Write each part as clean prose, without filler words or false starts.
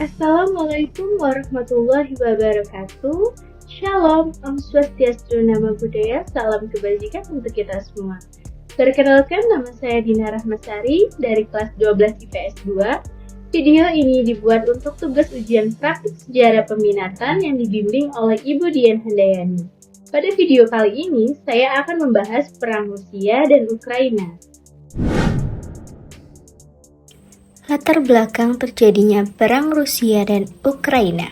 Assalamualaikum warahmatullahi wabarakatuh. Shalom, Om Swastiastu, Namo Buddhaya, salam kebajikan untuk kita semua. Perkenalkan, nama saya Dina Rahmasari dari kelas 12 IPS 2. Video ini dibuat untuk tugas ujian praktik sejarah peminatan yang dibimbing oleh Ibu Dian Handayani. Pada video kali ini, saya akan membahas perang Rusia dan Ukraina. Latar belakang terjadinya perang Rusia dan Ukraina.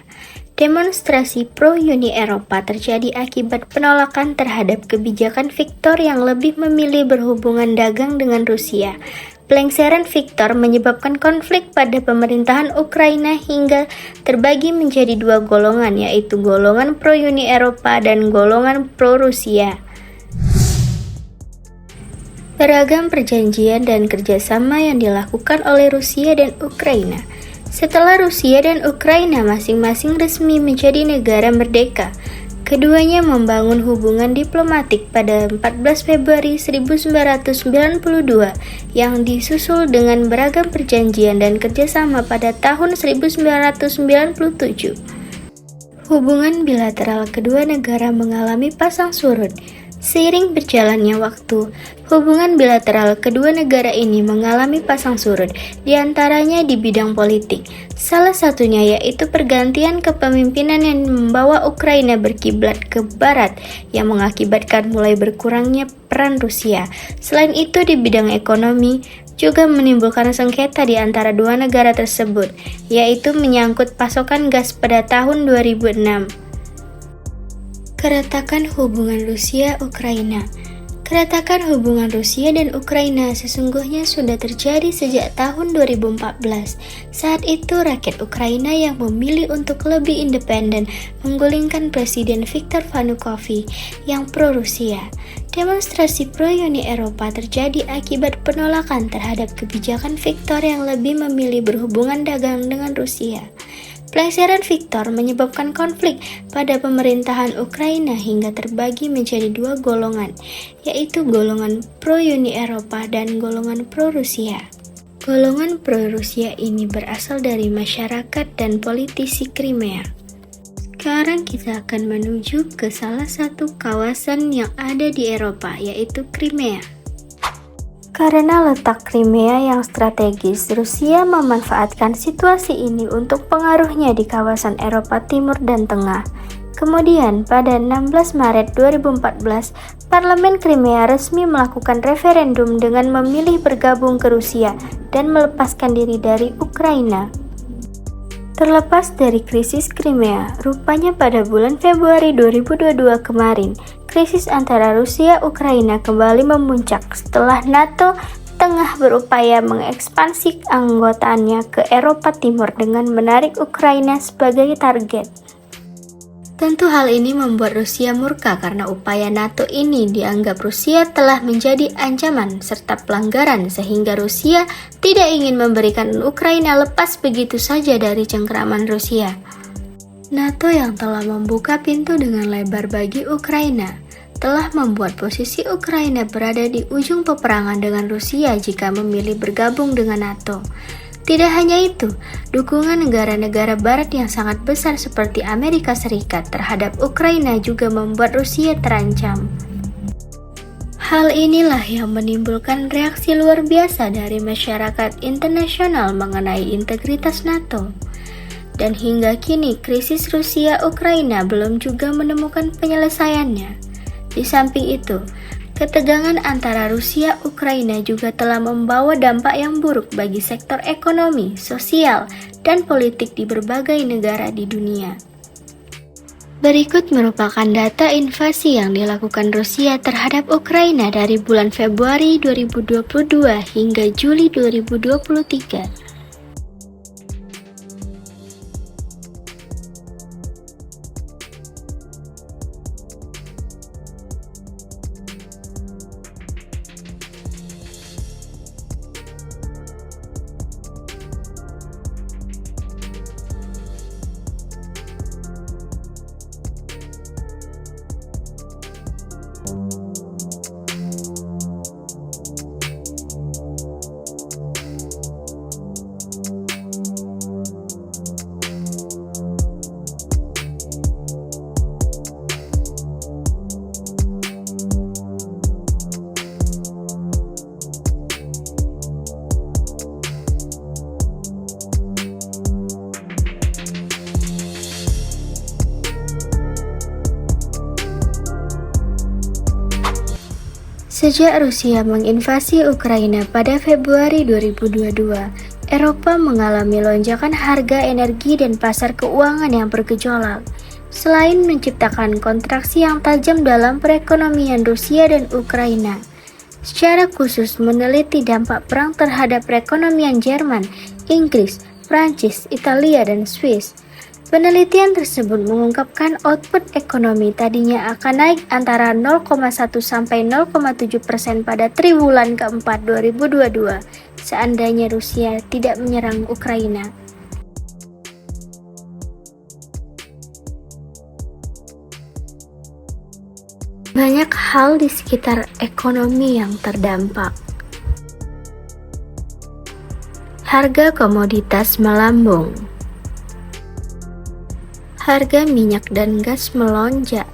Demonstrasi pro-Uni Eropa terjadi akibat penolakan terhadap kebijakan Viktor yang lebih memilih berhubungan dagang dengan Rusia. Pelengseran Viktor menyebabkan konflik pada pemerintahan Ukraina hingga terbagi menjadi dua golongan, yaitu golongan pro-Uni Eropa dan golongan pro-Rusia. Beragam perjanjian dan kerjasama yang dilakukan oleh Rusia dan Ukraina. Setelah Rusia dan Ukraina masing-masing resmi menjadi negara merdeka, keduanya membangun hubungan diplomatik pada 14 Februari 1992 yang disusul dengan beragam perjanjian dan kerjasama pada tahun 1997. Hubungan bilateral kedua negara mengalami pasang surut. Seiring berjalannya waktu, hubungan bilateral kedua negara ini mengalami pasang surut, diantaranya di bidang politik. Salah satunya yaitu pergantian kepemimpinan yang membawa Ukraina berkiblat ke barat, yang mengakibatkan mulai berkurangnya peran Rusia. Selain itu di bidang ekonomi, juga menimbulkan sengketa di antara dua negara tersebut, yaitu menyangkut pasokan gas pada tahun 2006. Keretakan hubungan Rusia-Ukraina. Keretakan hubungan Rusia dan Ukraina sesungguhnya sudah terjadi sejak tahun 2014. Saat itu rakyat Ukraina yang memilih untuk lebih independen menggulingkan Presiden Viktor Yanukovych yang pro-Rusia. Demonstrasi pro-Uni Eropa terjadi akibat penolakan terhadap kebijakan Viktor yang lebih memilih berhubungan dagang dengan Rusia. Pelengseran Viktor menyebabkan konflik pada pemerintahan Ukraina hingga terbagi menjadi dua golongan, yaitu golongan pro-Uni Eropa dan golongan pro-Rusia. Golongan pro-Rusia ini berasal dari masyarakat dan politisi Crimea. Sekarang kita akan menuju ke salah satu kawasan yang ada di Eropa, yaitu Crimea. Karena letak Crimea yang strategis, Rusia memanfaatkan situasi ini untuk pengaruhnya di kawasan Eropa Timur dan Tengah. Kemudian, pada 16 Maret 2014, Parlemen Crimea resmi melakukan referendum dengan memilih bergabung ke Rusia dan melepaskan diri dari Ukraina. Terlepas dari krisis Crimea, rupanya pada bulan Februari 2022 kemarin, krisis antara Rusia-Ukraina kembali memuncak setelah NATO tengah berupaya mengekspansi anggotaannya ke Eropa Timur dengan menarik Ukraina sebagai target. Tentu hal ini membuat Rusia murka karena upaya NATO ini dianggap Rusia telah menjadi ancaman serta pelanggaran sehingga Rusia tidak ingin memberikan Ukraina lepas begitu saja dari cengkraman Rusia. NATO yang telah membuka pintu dengan lebar bagi Ukraina telah membuat posisi Ukraina berada di ujung peperangan dengan Rusia jika memilih bergabung dengan NATO. Tidak hanya itu, dukungan negara-negara barat yang sangat besar seperti Amerika Serikat terhadap Ukraina juga membuat Rusia terancam. Hal inilah yang menimbulkan reaksi luar biasa dari masyarakat internasional mengenai integritas NATO. Dan hingga kini krisis Rusia-Ukraina belum juga menemukan penyelesaiannya. Di samping itu, ketegangan antara Rusia-Ukraina juga telah membawa dampak yang buruk bagi sektor ekonomi, sosial, dan politik di berbagai negara di dunia. Berikut merupakan data invasi yang dilakukan Rusia terhadap Ukraina dari bulan Februari 2022 hingga Juli 2023. Sejak Rusia menginvasi Ukraina pada Februari 2022, Eropa mengalami lonjakan harga energi dan pasar keuangan yang bergejolak. Selain menciptakan kontraksi yang tajam dalam perekonomian Rusia dan Ukraina, secara khusus meneliti dampak perang terhadap perekonomian Jerman, Inggris, Prancis, Italia, dan Swiss. Penelitian tersebut mengungkapkan output ekonomi tadinya akan naik antara 0,1 sampai 0,7% pada triwulan keempat 2022 seandainya Rusia tidak menyerang Ukraina. Banyak hal di sekitar ekonomi yang terdampak. Harga komoditas melambung. Harga minyak dan gas melonjak.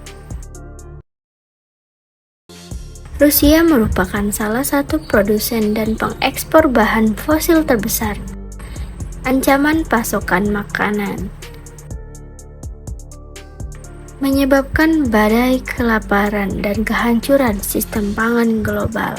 Rusia merupakan salah satu produsen dan pengekspor bahan fosil terbesar. Ancaman pasokan makanan menyebabkan badai kelaparan dan kehancuran sistem pangan global.